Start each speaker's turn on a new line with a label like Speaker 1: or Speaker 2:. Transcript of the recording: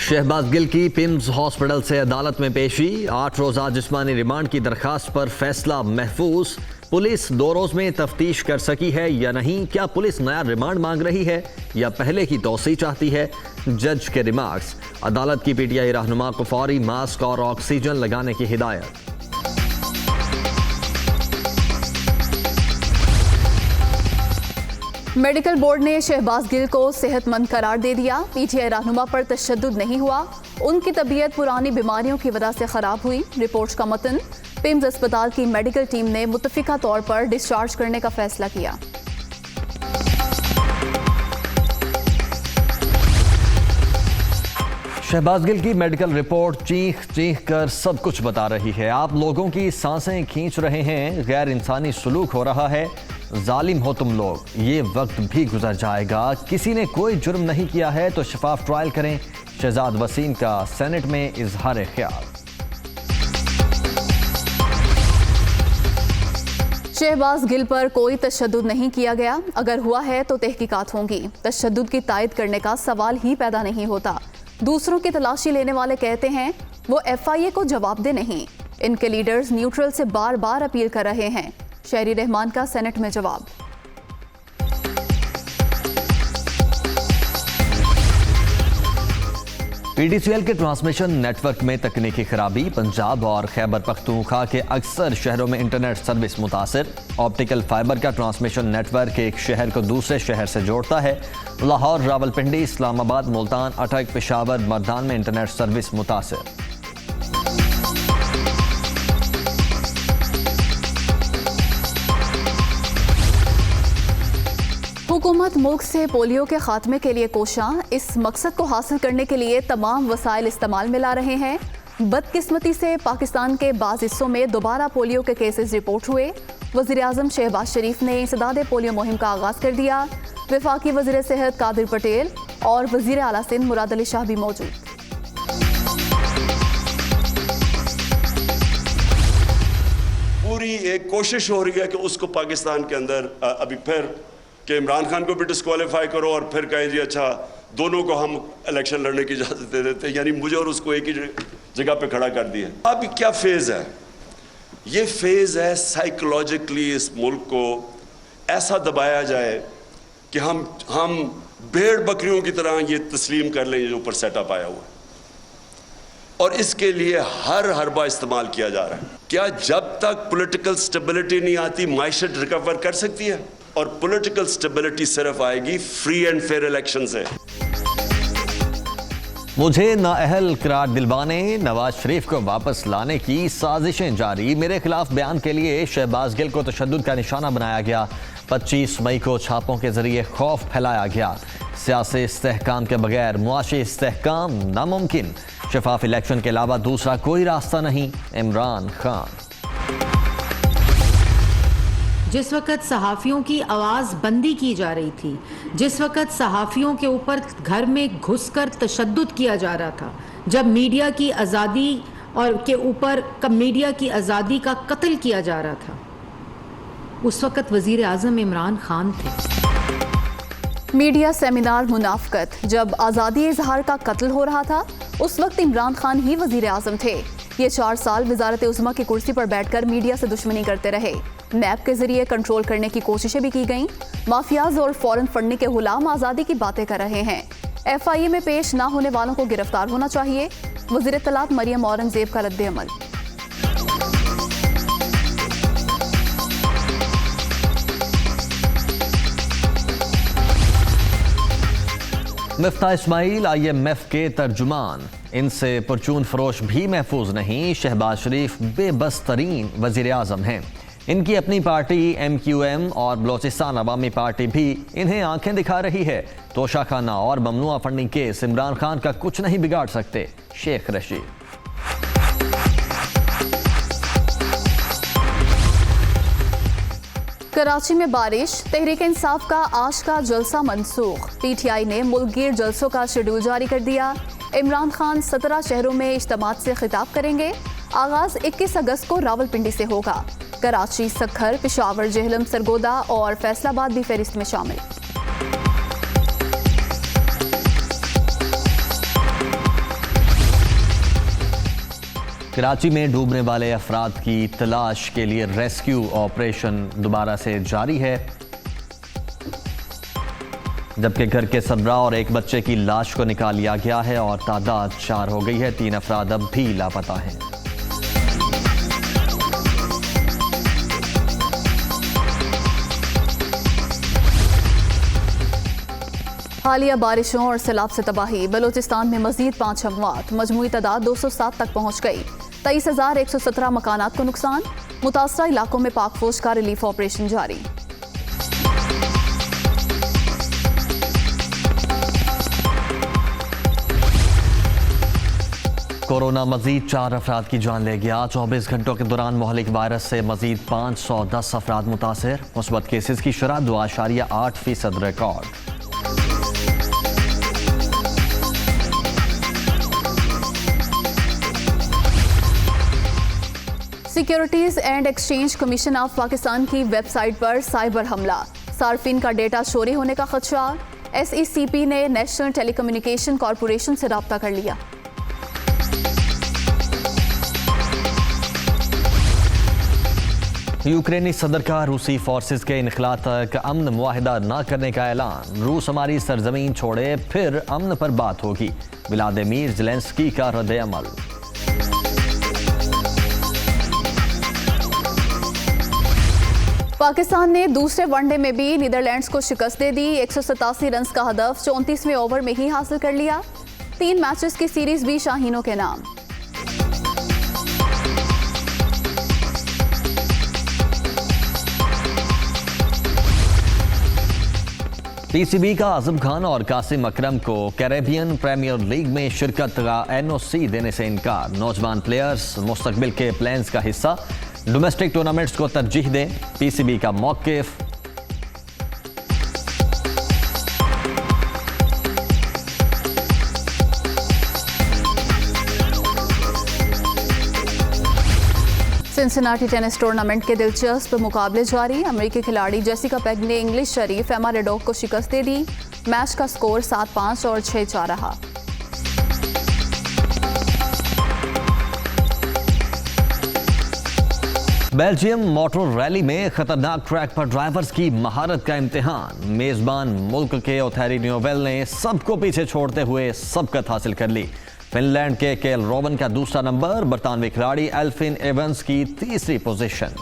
Speaker 1: शहबाज गिल की PIMS hospital से अदालत में पेशी। 8 रोज़ा जिस्मानी रिमांड की दरखास्त पर फैसला महफूज। पुलिस 2 रोज में तफ्तीश कर सकी है या नहीं? क्या पुलिस नया रिमांड मांग रही है या पहले की तौसी चाहती है? जज के रिमार्क्स। अदालत की पीटीआई रहनुमा को फौरी मास्क और ऑक्सीजन लगाने की हिदायत।
Speaker 2: मेडिकल बोर्ड ने शहबाज गिल को सेहतमंद करार दे दिया। पीटीआई रहनुमा पर तशद्दुद नहीं हुआ, उनकी तबीयत पुरानी बीमारियों की वजह से खराब हुई। रिपोर्ट का मतन। पिम्स अस्पताल की मेडिकल टीम ने मुत्तफिका तौर पर डिस्चार्ज करने का फैसला किया।
Speaker 1: शहबाज गिल की मेडिकल रिपोर्ट चीख चीख कर सब कुछ बता रही है। आप लोगों की सांसें खींच रहे हैं, गैर इंसानी सलूक हो रहा है, जालिम हो तुम लोग, ये वक्त भी गुजर जाएगा। किसी ने कोई जुर्म नहीं किया है तो शफाफ ट्रायल करें। शहजाद वसीम का सेनेट में इजहार ख्याल।
Speaker 2: शहबाज गिल पर कोई तशद्दुद नहीं किया गया, अगर हुआ है तो तहकीकात होंगी। तशद्दुद की तायद करने का सवाल ही पैदा नहीं होता। दूसरों की तलाशी लेने वाले कहते हैं वो FIA को जवाब दे नहीं। इनके लीडर्स न्यूट्रल से बार बार अपील कर रहे हैं। शहरी रहमान का सेनेट में जवाब।
Speaker 1: PTCL के ट्रांसमिशन नेटवर्क में तकनीकी खराबी। पंजाब और खैबर पख्तूनख्वा के अक्सर शहरों में इंटरनेट सर्विस मुतासिर। ऑप्टिकल फाइबर का ट्रांसमिशन नेटवर्क एक शहर को दूसरे शहर से जोड़ता है। लाहौर, रावलपिंडी, इस्लामाबाद, मुल्तान, अटक, पेशावर, मर्दान में इंटरनेट सर्विस मुतासिर।
Speaker 2: हुकूमत मुल्क से पोलियो के खात्मे के लिए कोशां। इस मकसद को हासिल करने के लिए तमाम वसाइल इस्तेमाल में ला रहे हैं। बदकिस्मती से पाकिस्तान के बाज़ हिस्सों में दोबारा पोलियो के केसेस रिपोर्ट हुए। वज़ीर आज़म शहबाज शरीफ ने इंसदाद पोलियो मुहिम का आगाज़ कर दिया। वफाकी वज़ीर सेहत कादिर पटेल और वज़ीर आला सिंध मुराद अली शाह भी मौजूद।
Speaker 3: पूरी एक कोशिश हो रही है कि उसको पाकिस्तान के अंदर अभी फिर कि इमरान खान को भी डिस्क्वालीफाई करो और फिर कहें जी अच्छा दोनों को हम इलेक्शन लड़ने की इजाज़त दे देते हैं, यानी मुझे और उसको एक ही जगह पे खड़ा कर दिया। अब क्या फेज़ है? ये फेज़ है साइकोलॉजिकली इस मुल्क को ऐसा दबाया जाए कि हम भेड़ बकरियों की तरह ये तस्लीम कर लें जो ऊपर सेटअप आया हुआ है, और इसके लिए हर हरबा इस्तेमाल किया जा रहा है। क्या जब तक पॉलिटिकल स्टेबिलिटी नहीं आती माइशत रिकवर कर सकती है? और पॉलिटिकल स्टेबिलिटी सिर्फ आएगी फ्री एंड फेयर इलेक्शन से।
Speaker 1: मुझे नाअहल करार दिलवाने, नवाज शरीफ को वापस लाने की साजिशें जारी। मेरे खिलाफ बयान के लिए शहबाज गिल को तशद्दुद का निशाना बनाया गया। 25 मई को छापों के जरिए खौफ फैलाया गया। सियासी इस्तेहकाम के बगैर मुआशी इस्तेहकाम नामुमकिन। शफाफ इलेक्शन के अलावा दूसरा कोई रास्ता नहीं। इमरान खान।
Speaker 4: जिस वक़्त सहाफ़ियों की आवाज़ बंदी की जा रही थी, जिस वक़्त सहाफ़ियों के ऊपर घर में घुसकर तशद्दुद किया जा रहा था, जब मीडिया की आज़ादी और के ऊपर मीडिया की आज़ादी का कत्ल किया जा रहा था, उस वक़्त वज़ीर आज़म इमरान खान थे।
Speaker 2: मीडिया सेमिनार मुनाफ़कत। जब आज़ादी इजहार का कत्ल हो रहा था उस वक्त इमरान खान ही वज़ीर आज़म थे। ये 4 साल वज़ारत उज़्मा की कुर्सी पर बैठकर मीडिया से दुश्मनी करते रहे। नैब के जरिए कंट्रोल करने की कोशिशें भी की गईं। माफियाज और फॉरेन फंडिंग के गुलाम आज़ादी की बातें कर रहे हैं। FIA में पेश ना होने वालों को गिरफ्तार होना चाहिए। वज़ीर इत्तलात मरियम औरंगज़ेब का रद्द-ए-अमल।
Speaker 1: मिफ्ता इस्माइल IMF के तर्जुमान। इनसे परचून फरोश भी महफूज नहीं। शहबाज शरीफ बेबस तरीन वज़ीर आज़म हैं। इनकी अपनी पार्टी MQM और बलोचिस्तान अवामी पार्टी भी इन्हें आंखें दिखा रही है। तोशाखाना और ममनुआ फंडिंग केस इमरान खान का कुछ नहीं बिगाड़ सकते। शेख रशीद।
Speaker 2: कराची में बारिश। तहरीक इंसाफ का आज का जलसा मनसूख। PTI ने मुल्कगीर जलसों का शेड्यूल जारी कर दिया। इमरान खान 17 शहरों में इज्तिमात से खिताब करेंगे। आगाज 21 अगस्त को रावलपिंडी से होगा। कराची, सक्खर, पेशावर, जेहलम, सरगोदा और फैसलाबाद भी फहरिस्त में शामिल।
Speaker 1: कराची में डूबने वाले अफराद की तलाश के लिए रेस्क्यू ऑपरेशन दोबारा से जारी है, जबकि घर के सरबरा और एक बच्चे की लाश को निकाल लिया गया है और तादाद 4 हो गई है। 3 अफराद अब भी लापता हैं।
Speaker 2: हालिया बारिशों और सैलाब से तबाही, बलूचिस्तान में मजीद 5 अमवात, मजमूई तादाद 207 तक पहुंच गई। 23,117 मकानात को नुकसान, मुतासरा इलाकों में पाक फौज का रिलीफ ऑपरेशन जारी।
Speaker 1: कोरोना मजीद 4 अफराद की जान ले गया। 24 घंटों के दौरान मोहलिक वायरस से मजीद 510 अफराद मुतासर। मुस्बत केसेस की शरह 2.8% record.
Speaker 2: Securities and exchange commission of Pakistan की वेबसाइट पर साइबर हमला, सार्फिन का डेटा चोरी होने का खदशा। SECP ने नेशनल टेलीकम्युनिकेशन कॉरपोरेशन से राब्ता कर लिया।
Speaker 1: यूक्रेनी सदर का रूसी फोर्सेस के इनखला तक अमन मुआहिदा न करने का ऐलान। रूस हमारी सरजमीन छोड़े फिर अमन पर बात होगी, व्लादिमीर ज़ेलेंस्की का रद्द-ए-अमल।
Speaker 2: पाकिस्तान ने दूसरे वनडे में भी नीदरलैंड्स को शिकस्त दे दी। 187 रन का हदफ 34वें ओवर में ही हासिल कर लिया। 3 मैचेस की सीरीज भी शाहीनों के नाम।
Speaker 1: PCB का आजम खान और कासिम अकरम को कैरेबियन प्रीमियर लीग में शिरकत का NOC देने से इनकार। नौजवान प्लेयर्स मुस्तकबिल के प्लान्स का हिस्सा, डोमेस्टिक टूर्नामेंट्स को तरजीह दें, PCB का मौक़िफ़।
Speaker 2: सिंसिनाटी टेनिस टूर्नामेंट के दिलचस्प मुकाबले जारी। अमेरिकी खिलाड़ी जेसिका पेग ने इंग्लिश शरीफ एमा रेडोक को शिकस्त दे दी। मैच का स्कोर 7-5 और 6-4 रहा।
Speaker 1: बेल्जियम मोटर रैली में खतरनाक ट्रैक पर ड्राइवर्स की महारत का इम्तिहान। मेजबान मुल्क के ओथेरी न्यूवेल ने सबको पीछे छोड़ते हुए सबकत हासिल कर ली। फिनलैंड के केल रोवन का दूसरा नंबर, बरतानवी खिलाड़ी एल्फिन एवंस की तीसरी पोजीशन।